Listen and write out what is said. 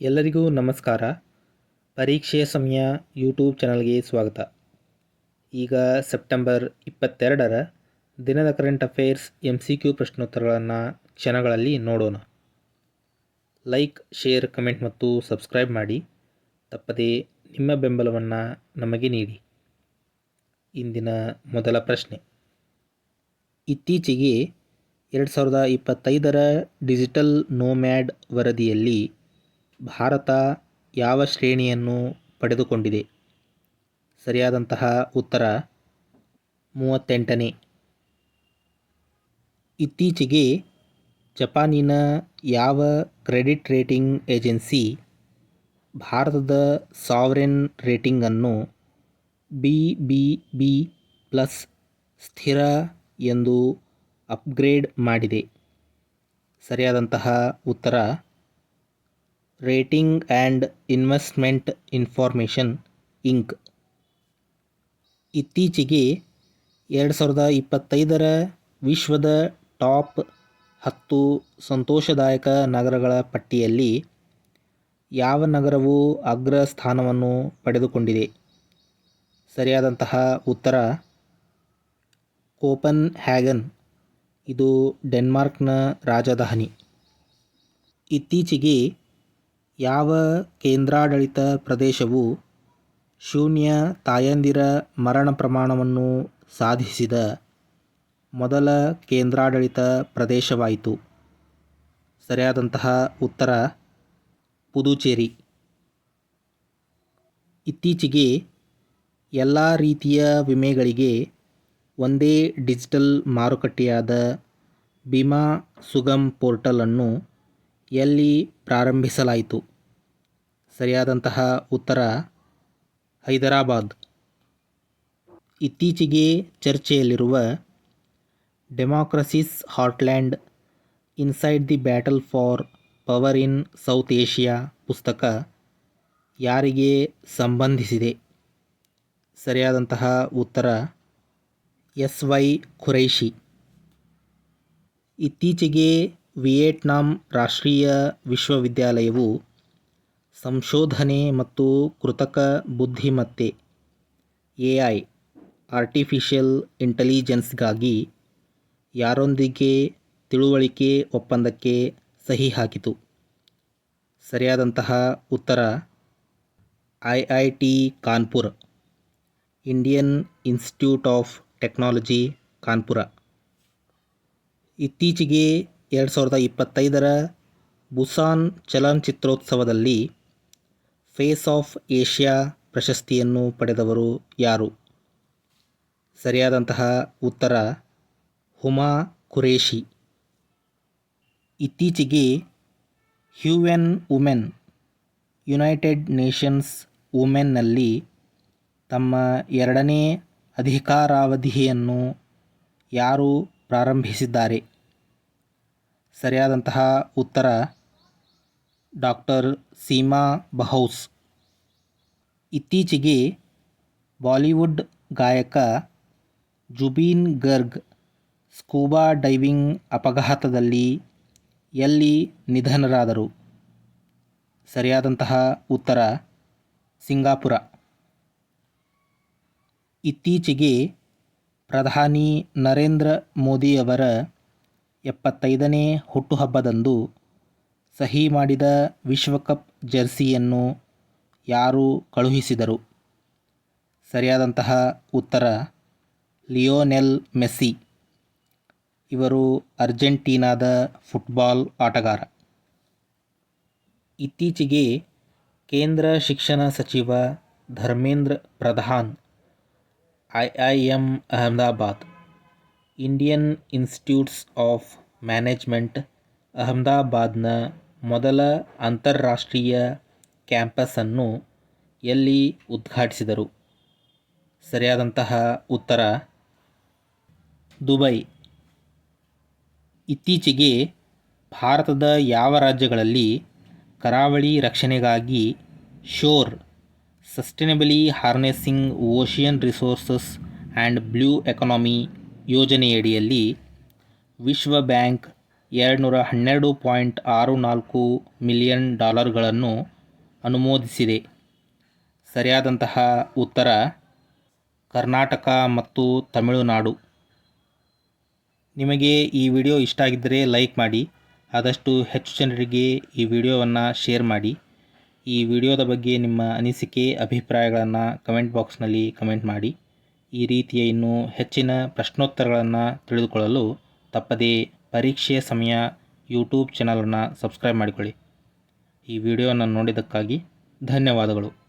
ಎಲ್ಲರಿಗೂ ನಮಸ್ಕಾರ. ಪರೀಕ್ಷೆಯ ಸಮಯ ಯೂಟ್ಯೂಬ್ ಚಾನಲ್ಗೆ ಸ್ವಾಗತ. ಈಗ ಸೆಪ್ಟೆಂಬರ್ 22ರ ದಿನದ ಕರೆಂಟ್ ಅಫೇರ್ಸ್ MCQ ಪ್ರಶ್ನೋತ್ತರಗಳನ್ನು ಕ್ಷಣಗಳಲ್ಲಿ ನೋಡೋಣ. ಲೈಕ್, ಶೇರ್, ಕಮೆಂಟ್ ಮತ್ತು ಸಬ್ಸ್ಕ್ರೈಬ್ ಮಾಡಿ. ತಪ್ಪದೇ ನಿಮ್ಮ ಬೆಂಬಲವನ್ನು ನಮಗೆ ನೀಡಿ. ಇಂದಿನ ಮೊದಲ ಪ್ರಶ್ನೆ. ಇತ್ತೀಚೆಗೆ 2025ರ ಡಿಜಿಟಲ್ ನೋಮ್ಯಾಡ್ ವರದಿಯಲ್ಲಿ ಭಾರತ ಯಾವ ಶ್ರೇಣಿಯನ್ನು ಪಡೆದುಕೊಂಡಿದೆ? ಸರಿಯಾದಂತಹ ಉತ್ತರ 38ನೇ. ಇತ್ತೀಚೆಗೆ ಜಪಾನಿನ ಯಾವ ಕ್ರೆಡಿಟ್ ರೇಟಿಂಗ್ ಏಜೆನ್ಸಿ ಭಾರತದ ಸಾವರೆನ್ ರೇಟಿಂಗನ್ನು BBB+ ಸ್ಥಿರ ಎಂದು ಅಪ್ಗ್ರೇಡ್ ಮಾಡಿದೆ? ಸರಿಯಾದಂತಹ ಉತ್ತರ rating and investment information Inc. ಇತ್ತೀಚೆಗೆ 2025ರ ವಿಶ್ವದ ಟಾಪ್ 10 ಸಂತೋಷದಾಯಕ ನಗರಗಳ ಪಟ್ಟಿಯಲ್ಲಿ ಯಾವ ನಗರವು ಅಗ್ರ ಸ್ಥಾನವನ್ನು ಪಡೆದುಕೊಂಡಿದೆ? ಸರಿಯಾದಂತಹ ಉತ್ತರ ಕೋಪನ್ ಹ್ಯಾಗನ್. ಇದು ಡೆನ್ಮಾರ್ಕ್ನ ರಾಜಧಾನಿ. ಇತ್ತೀಚೆಗೆ ಯಾವ ಕೇಂದ್ರಾಡಳಿತ ಪ್ರದೇಶವು ಶೂನ್ಯ ತಾಯಂದಿರ ಮರಣ ಪ್ರಮಾಣವನ್ನು ಸಾಧಿಸಿದ ಮೊದಲ ಕೇಂದ್ರಾಡಳಿತ ಪ್ರದೇಶವಾಯಿತು? ಸರಿಯಾದಂತಹ ಉತ್ತರ ಪುದುಚೇರಿ. ಇತ್ತೀಚೆಗೆ ಎಲ್ಲ ರೀತಿಯ ವಿಮೆಗಳಿಗೆ ಒಂದೇ ಡಿಜಿಟಲ್ ಮಾರುಕಟ್ಟೆಯಾದ ಬಿಮಾ ಸುಗಮ್ ಪೋರ್ಟಲ್ ಅನ್ನು ಎಲ್ಲಿ ಪ್ರಾರಂಭಿಸಲಾಯಿತು? ಸರಿಯಾದಂತಹ ಉತ್ತರ ಹೈದರಾಬಾದ್. ಇತ್ತೀಚೆಗೆ ಚರ್ಚೆಯಲ್ಲಿರುವ democracy's heartland inside the battle for power in South Asia ಪುಸ್ತಕ ಯಾರಿಗೆ ಸಂಬಂಧಿಸಿದೆ? ಸರಿಯಾದಂತಹ ಉತ್ತರ SY ಖುರೈಶಿ. ಇತ್ತೀಚೆಗೆ ವಿಯೆಟ್ನಾಂ ರಾಷ್ಟ್ರೀಯ ವಿಶ್ವವಿದ್ಯಾಲಯವು ಸಂಶೋಧನೆ ಮತ್ತು ಕೃತಕ ಬುದ್ಧಿಮತ್ತೆ AI ಆರ್ಟಿಫಿಷಿಯಲ್ ಇಂಟೆಲಿಜೆನ್ಸ್ಗಾಗಿ ಯಾರೊಂದಿಗೆ ತಿಳುವಳಿಕೆ ಒಪ್ಪಂದಕ್ಕೆ ಸಹಿ ಹಾಕಿತು? ಸರಿಯಾದಂತಹ ಉತ್ತರ IIT Kanpur, Indian institute of technology Kanpur. ಇತ್ತೀಚೆಗೆ 2025ರ ಬುಸಾನ್ ಚಲನಚಿತ್ರೋತ್ಸವದಲ್ಲಿ ಫೇಸ್ ಆಫ್ ಏಷ್ಯಾ ಪ್ರಶಸ್ತಿಯನ್ನು ಪಡೆದವರು ಯಾರು? ಸರಿಯಾದಂತಹ ಉತ್ತರ ಹುಮಾ ಖುರೇಶಿ. ಇತ್ತೀಚೆಗೆ UN ವುಮೆನ್ ಯುನೈಟೆಡ್ ನೇಷನ್ಸ್ ವುಮೆನ್ನಲ್ಲಿ ತಮ್ಮ 2ನೇ ಅಧಿಕಾರಾವಧಿಯನ್ನು ಯಾರು ಪ್ರಾರಂಭಿಸಿದ್ದಾರೆ? ಸರಿಯಾದಂತಹ ಉತ್ತರ ಡಾಕ್ಟರ್ ಸೀಮಾ ಬಹೌಸ್. ಇತ್ತೀಚೆಗೆ ಬಾಲಿವುಡ್ ಗಾಯಕ ಜುಬೀನ್ ಗರ್ಗ್ ಸ್ಕೂಬಾ ಡೈವಿಂಗ್ ಅಪಘಾತದಲ್ಲಿ ಎಲ್ಲಿ ನಿಧನರಾದರು? ಸರಿಯಾದಂತಹ ಉತ್ತರ ಸಿಂಗಾಪುರ. ಇತ್ತೀಚೆಗೆ ಪ್ರಧಾನಿ ನರೇಂದ್ರ ಮೋದಿಯವರ 75ನೇ ಹುಟ್ಟುಹಬ್ಬದಂದು ಸಹಿ ಮಾಡಿದ ವಿಶ್ವಕಪ್ ಜರ್ಸಿಯನ್ನು ಯಾರು ಕಳುಹಿಸಿದರು? ಸರಿಯಾದಂತಹ ಉತ್ತರ ಲಿಯೋನೆಲ್ ಮೆಸ್ಸಿ. ಇವರು ಅರ್ಜೆಂಟೀನಾದ ಫುಟ್ಬಾಲ್ ಆಟಗಾರ. ಇತ್ತೀಚೆಗೆ ಕೇಂದ್ರ ಶಿಕ್ಷಣ ಸಚಿವ Dharmendra Pradhan IIM Ahmedabad, Indian institutes of management ಅಹಮದಾಬಾದ್ನ ಮೊದಲ ಅಂತಾರಾಷ್ಟ್ರೀಯ ಕ್ಯಾಂಪಸ್ ಅನ್ನು ಎಲ್ಲಿ ಉದ್ಘಾಟಿಸಿದರು? ಸರಿಯಾದಂತಹ ಉತ್ತರ ದುಬೈ. ಇತ್ತೀಚೆಗೆ ಭಾರತದ ಯಾವ ರಾಜ್ಯಗಳಲ್ಲಿ ಕರಾವಳಿ ರಕ್ಷಣೆಗಾಗಿ shore sustainably harnessing ocean resources and blue economy ಯೋಜನೆಯಡಿಯಲ್ಲಿ ವಿಶ್ವ ಬ್ಯಾಂಕ್ $212.64 ಮಿಲಿಯನ್ ಅನುಮೋದಿಸಿದೆ. ಸರಿಯಾದಂತಹ ಉತ್ತರ ಕರ್ನಾಟಕ ಮತ್ತು ತಮಿಳುನಾಡು. ನಿಮಗೆ ಈ ವಿಡಿಯೋ ಇಷ್ಟ ಆಗಿದ್ದರೆ ಲೈಕ್ ಮಾಡಿ, ಆದಷ್ಟು ಹೆಚ್ಚು ಜನರಿಗೆ ಈ ವಿಡಿಯೋವನ್ನು ಶೇರ್ ಮಾಡಿ. ಈ ವಿಡಿಯೋದ ಬಗ್ಗೆ ನಿಮ್ಮ ಅನಿಸಿಕೆ ಅಭಿಪ್ರಾಯಗಳನ್ನು ಕಮೆಂಟ್ ಬಾಕ್ಸ್ನಲ್ಲಿ ಕಮೆಂಟ್ ಮಾಡಿ. ಈ ರೀತಿಯ ಇನ್ನೂ ಹೆಚ್ಚಿನ ಪ್ರಶ್ನೋತ್ತರಗಳನ್ನು ತಿಳಿದುಕೊಳ್ಳಲು ತಪ್ಪದೇ ಪರೀಕ್ಷೆಯ ಸಮಯ ಯೂಟ್ಯೂಬ್ ಚಾನಲನ್ನು ಸಬ್ಸ್ಕ್ರೈಬ್ ಮಾಡಿಕೊಳ್ಳಿ. ಈ ವಿಡಿಯೋವನ್ನು ನೋಡಿದ್ದಕ್ಕಾಗಿ ಧನ್ಯವಾದಗಳು.